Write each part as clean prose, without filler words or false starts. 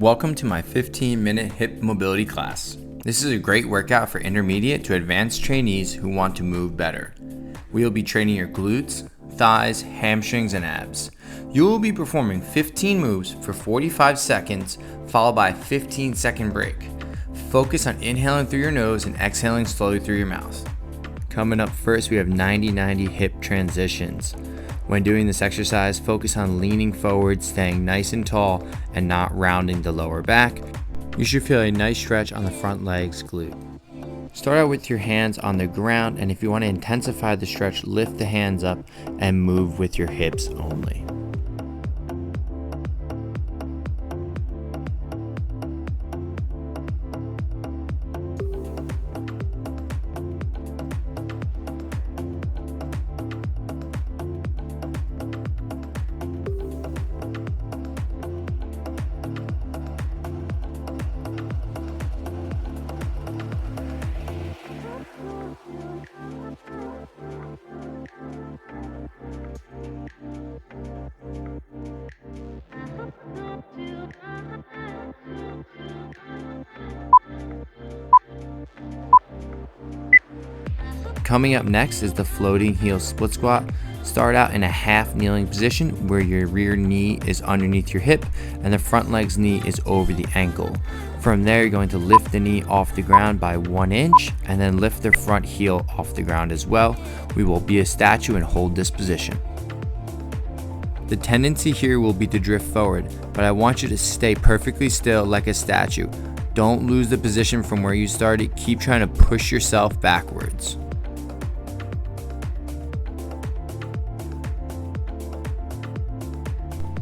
Welcome to my 15-minute hip mobility class. This is a great workout for intermediate to advanced trainees who want to move better. We will be training your glutes, thighs, hamstrings, and abs. You will be performing 15 moves for 45 seconds, followed by a 15-second break. Focus on inhaling through your nose and exhaling slowly through your mouth. Coming up first, we have 90-90 hip transitions. When doing this exercise, focus on leaning forward, staying nice and tall, and not rounding the lower back. You should feel a nice stretch on the front legs glute. Start out with your hands on the ground, and if you want to intensify the stretch, lift the hands up and move with your hips only. Coming up next is the floating heel split squat. Start out in a half kneeling position where your rear knee is underneath your hip and the front leg's knee is over the ankle. From there, you're going to lift the knee off the ground by 1 inch and then lift the front heel off the ground as well. We will be a statue and hold this position. The tendency here will be to drift forward, but I want you to stay perfectly still like a statue. Don't lose the position from where you started. Keep trying to push yourself backwards.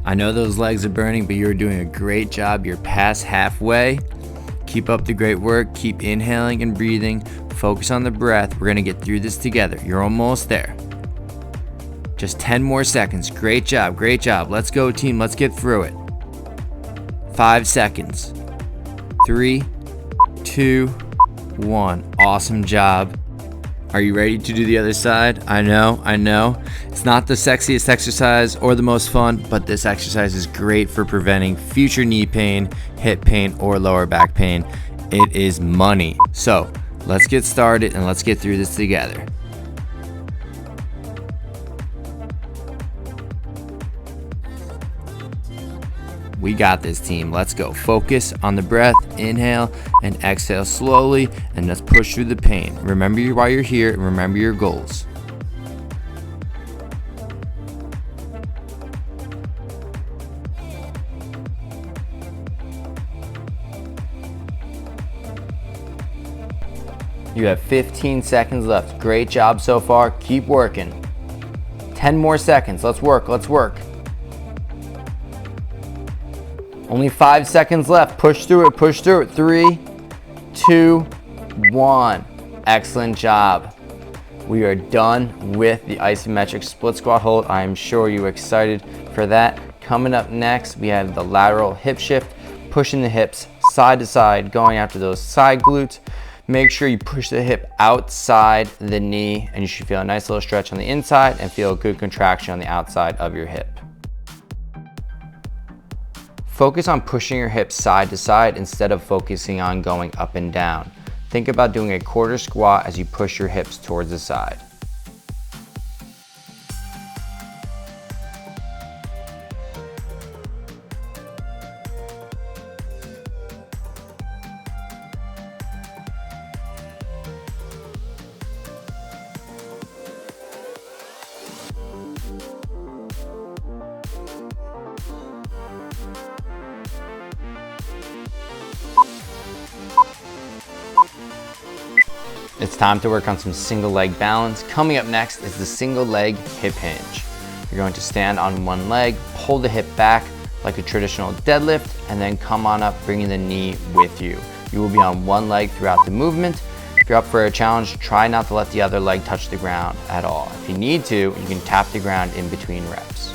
I know those legs are burning, but you're doing a great job. You're past halfway. Keep up the great work. Keep inhaling and breathing. Focus on the breath. We're gonna get through this together. You're almost there. Just 10 more seconds. Great job, great job. Let's go, team. Let's get through it. 5 seconds. 3, 2, 1. Awesome job. Are you ready to do the other side? I know. It's not the sexiest exercise or the most fun, but this exercise is great for preventing future knee pain, hip pain, or lower back pain. It is money. So let's get started and let's get through this together. We got this, team. Let's go. Focus on the breath. Inhale and exhale slowly, and let's push through the pain. Remember why you're here and remember your goals. You have 15 seconds left. Great job so far. Keep working. 10 more seconds. Let's work. Only 5 seconds left. Push through it. 3, 2, 1. Excellent job. We are done with the isometric split squat hold. I am sure you're excited for that. Coming up next, we have the lateral hip shift, pushing the hips side to side, going after those side glutes. Make sure you push the hip outside the knee, and you should feel a nice little stretch on the inside and feel a good contraction on the outside of your hip. Focus on pushing your hips side to side instead of focusing on going up and down. Think about doing a quarter squat as you push your hips towards the side. It's time to work on some single leg balance. Coming up next is the single leg hip hinge. You're going to stand on one leg, pull the hip back like a traditional deadlift, and then come on up, bringing the knee with you. You will be on one leg throughout the movement. If you're up for a challenge, try not to let the other leg touch the ground at all. If you need to, you can tap the ground in between reps.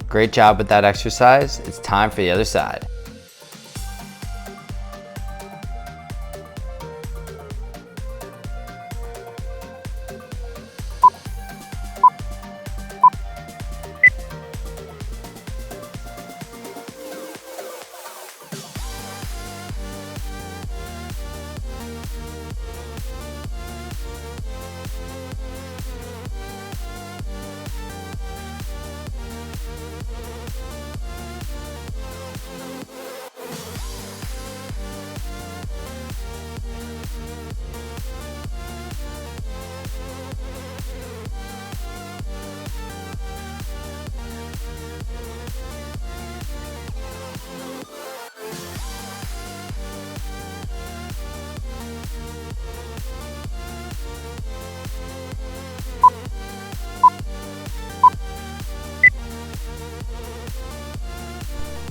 Great job with that exercise. It's time for the other side.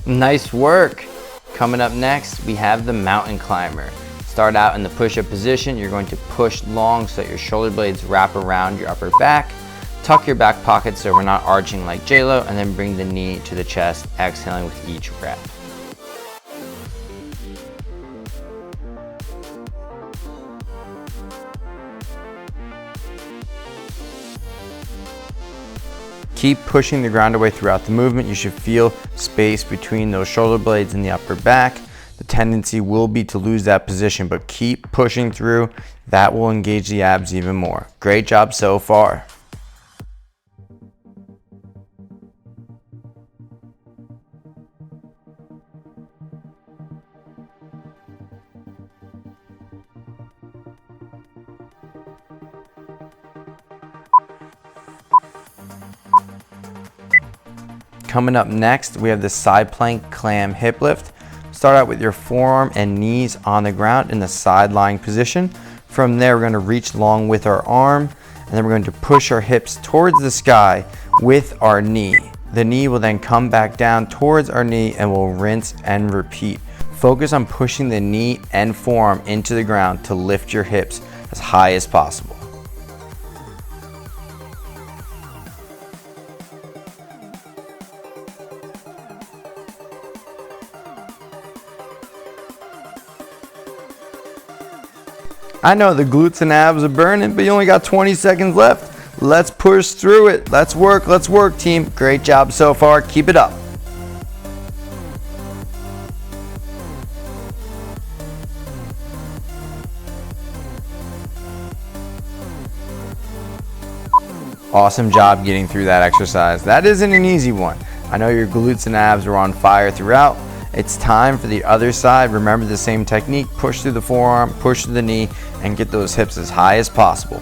Nice work. Coming up next, we have the mountain climber. Start out in the push-up position. You're going to push long so that your shoulder blades wrap around your upper back. Tuck your back pocket so we're not arching like J-Lo, and then bring the knee to the chest, exhaling with each rep. Keep pushing the ground away throughout the movement. You should feel space between those shoulder blades and the upper back. The tendency will be to lose that position, but keep pushing through. That will engage the abs even more. Great job so far. Coming up next, we have the side plank clam hip lift. Start out with your forearm and knees on the ground in the side lying position. From there, we're going to reach long with our arm, and then we're going to push our hips towards the sky with our knee. The knee will then come back down towards our knee, and we'll rinse and repeat. Focus on pushing the knee and forearm into the ground to lift your hips as high as possible. I know the glutes and abs are burning, but you only got 20 seconds left. Let's push through it. Let's work, team. Great job so far. Keep it up. Awesome job getting through that exercise. That isn't an easy one. I know your glutes and abs are on fire throughout. It's time for the other side. Remember the same technique. Push through the forearm, push through the knee, and get those hips as high as possible.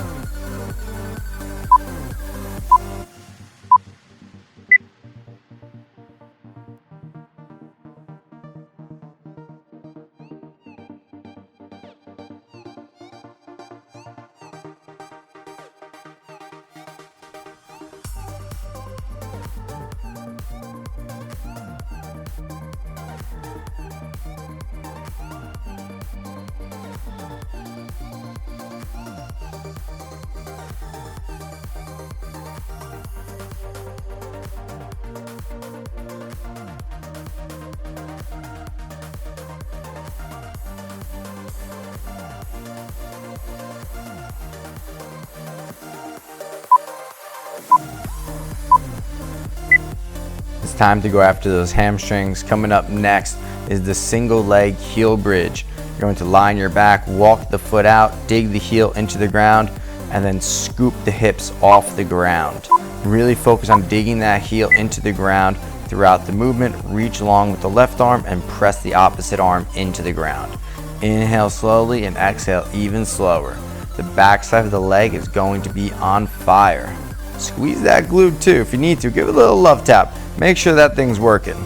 It's time to go after those hamstrings. Coming up next is the single leg heel bridge. You're going to lie on your back, walk the foot out, dig the heel into the ground, and then scoop the hips off the ground. Really focus on digging that heel into the ground throughout the movement. Reach long with the left arm and press the opposite arm into the ground. Inhale slowly and exhale even slower. The back side of the leg is going to be on fire. Squeeze that glute too if you need to. Give it a little love tap. Make sure that thing's working.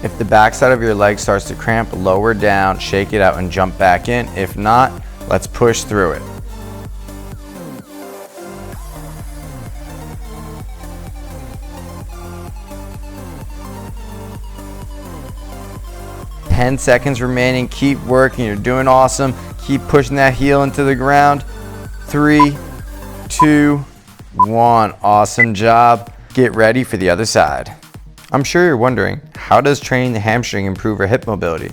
If the backside of your leg starts to cramp, lower down, shake it out, and jump back in. If not, let's push through it. 10 seconds remaining. Keep working. You're doing awesome. Keep pushing that heel into the ground. 3, 2, 1. Awesome job. Get ready for the other side. I'm sure you're wondering, how does training the hamstring improve our hip mobility?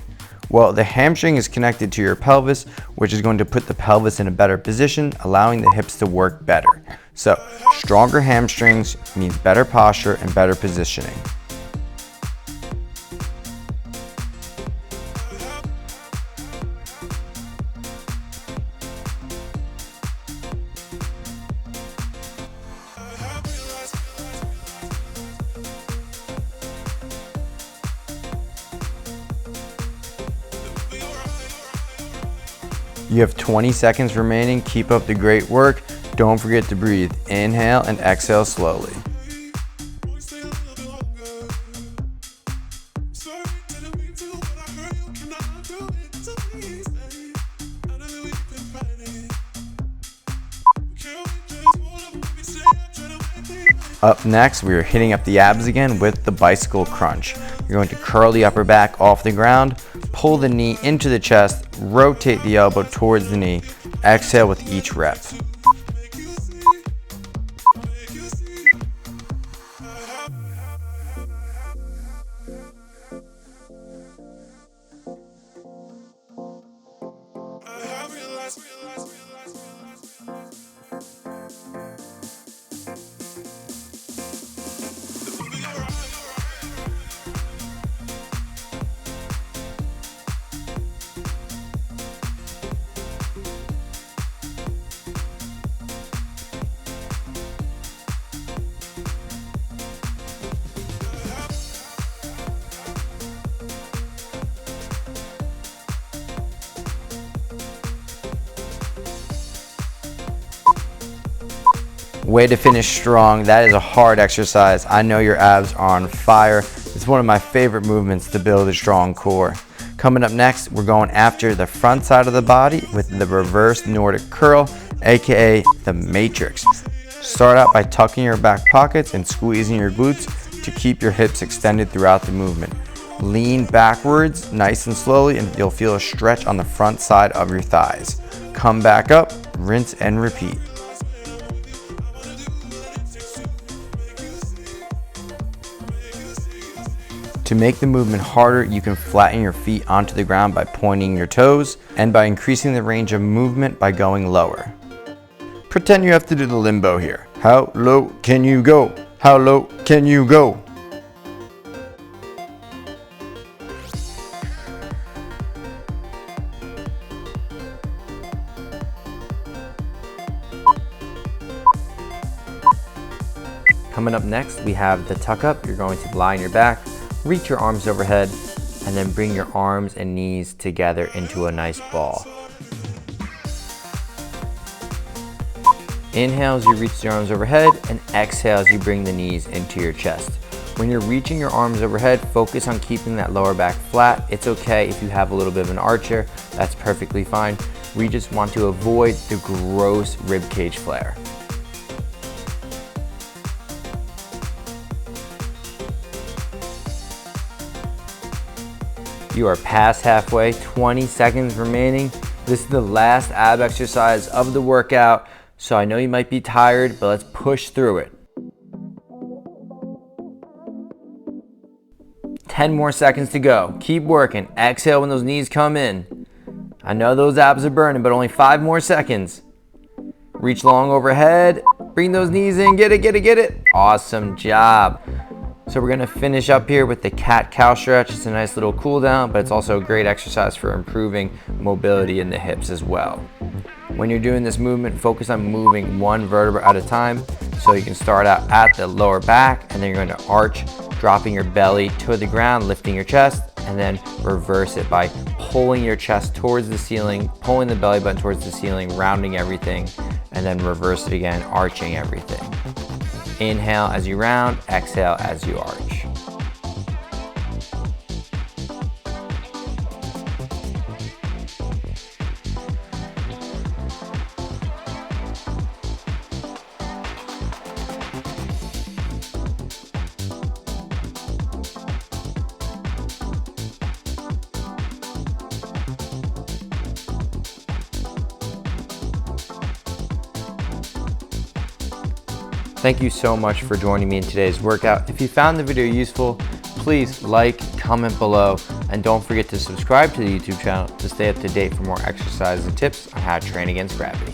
Well, the hamstring is connected to your pelvis, which is going to put the pelvis in a better position, allowing the hips to work better. So, stronger hamstrings means better posture and better positioning. You have 20 seconds remaining. Keep up the great work. Don't forget to breathe. Inhale and exhale slowly. Up next, we are hitting up the abs again with the bicycle crunch. You're going to curl the upper back off the ground, pull the knee into the chest, rotate the elbow towards the knee, exhale with each rep. Way to finish strong. That is a hard exercise. I know your abs are on fire. It's one of my favorite movements to build a strong core. Coming up next, we're going after the front side of the body with the reverse Nordic curl, aka the matrix. Start out by tucking your back pockets and squeezing your glutes to keep your hips extended throughout the movement. Lean backwards nice and slowly and you'll feel a stretch on the front side of your thighs. Come back up, rinse and repeat. To make the movement harder, you can flatten your feet onto the ground by pointing your toes and by increasing the range of movement by going lower. Pretend you have to do the limbo here. How low can you go? How low can you go? Coming up next, we have the tuck up. You're going to lie on your back, reach your arms overhead, and then bring your arms and knees together into a nice ball. Inhale as you reach the arms overhead, and exhale as you bring the knees into your chest. When you're reaching your arms overhead, focus on keeping that lower back flat. It's okay if you have a little bit of an arch here, that's perfectly fine. We just want to avoid the gross rib cage flare. You are past halfway, 20 seconds remaining. This is the last ab exercise of the workout, so I know you might be tired, but let's push through it. 10 more seconds to go. Keep working. Exhale when those knees come in. I know those abs are burning, but only 5 more seconds. Reach long overhead. Bring those knees in. Get it, get it, get it. Awesome job. So we're gonna finish up here with the cat-cow stretch. It's a nice little cool down, but it's also a great exercise for improving mobility in the hips as well. When you're doing this movement, focus on moving one vertebra at a time. So you can start out at the lower back, and then you're going to arch, dropping your belly to the ground, lifting your chest, and then reverse it by pulling your chest towards the ceiling, pulling the belly button towards the ceiling, rounding everything, and then reverse it again, arching everything. Inhale as you round, exhale as you arch. Thank you so much for joining me in today's workout. If you found the video useful, please like, comment below, and don't forget to subscribe to the YouTube channel to stay up to date for more exercises and tips on how to train against gravity.